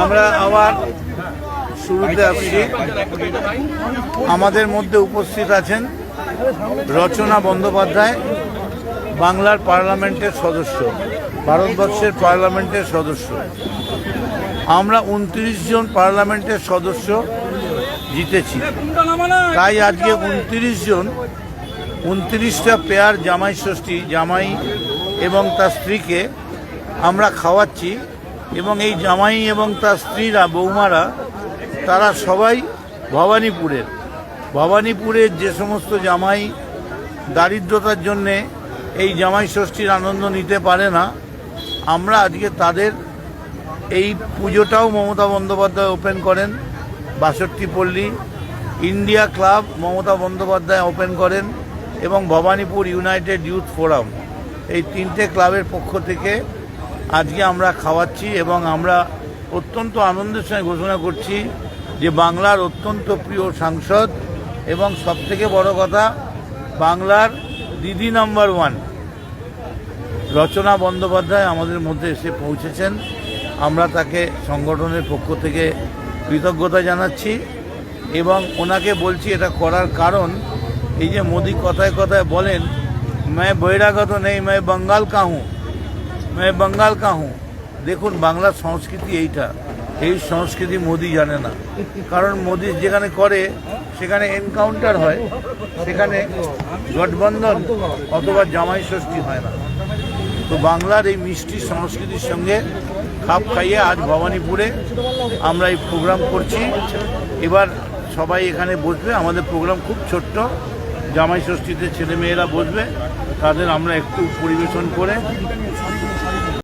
আমরা আবার শুরুতে আসছি। আমাদের মধ্যে উপস্থিত আছেন রচনা বন্দ্যোপাধ্যায়, বাংলার পার্লামেন্টের সদস্য, ভারতবর্ষের পার্লামেন্টের সদস্য। আমরা 29 জন পার্লামেন্টের সদস্য জিতেছি, তাই আজকে 29 জন 29টা পেয়ার জামাই ষষ্ঠী, জামাই এবং তার স্ত্রীকে আমরা খাওয়াচ্ছি। এবং এই জামাই এবং তার স্ত্রীরা, বৌমারা, তারা সবাই ভবানীপুরের যে সমস্ত জামাই দারিদ্রতার জন্যে এই জামাই ষষ্ঠীর আনন্দ নিতে পারে না, আমরা আজকে তাদের এই পুজোটাও মমতা বন্দ্যোপাধ্যায় ওপেন করেন, ৬২ পল্লী India club Mamata Bandyopadhyay open করেন, এবং ভবানীপুর ইউনাইটেড ইউথ ফোরাম, এই 3টে ক্লাবের পক্ষ থেকে আজকে আমরা খাওয়াচ্ছি। এবং আমরা অত্যন্ত আনন্দের সঙ্গে ঘোষণা করছি যে বাংলার অত্যন্ত প্রিয় সাংসদ এবং সবথেকে বড় কথা বাংলার দিদি নাম্বার 1 রচনা বন্দ্যোপাধ্যায় আমাদের মধ্যে এসে পৌঁছেছেন। আমরা তাকে সংগঠনের পক্ষ থেকে কৃতজ্ঞতা জানাচ্ছি এবং ওনাকে বলছি এটা করার কারণ, এই যে মোদি কথায় কথায় বলেন मैं বহিরাগত নেই, मैं बंगाल का हूँ। দেখুন, বাংলার সংস্কৃতি এইটা, এই সংস্কৃতি মোদি জানে না। কারণ মোদি যেখানে করে সেখানে এনকাউন্টার হয়, সেখানে গঠবন্ধন অথবা জামাই ষষ্ঠী হয় না। তো বাংলার এই মিষ্টি সংস্কৃতির সঙ্গে খাপ খাইয়ে আজ ভবানীপুরে আমরা এই প্রোগ্রাম করছি। এবার সবাই এখানে বসবে। আমাদের প্রোগ্রাম খুব ছোট্ট, জামাই ষষ্ঠীতে ছেলেমেয়েরা বসবে, তাদের আমরা একটু পরিবেশন করে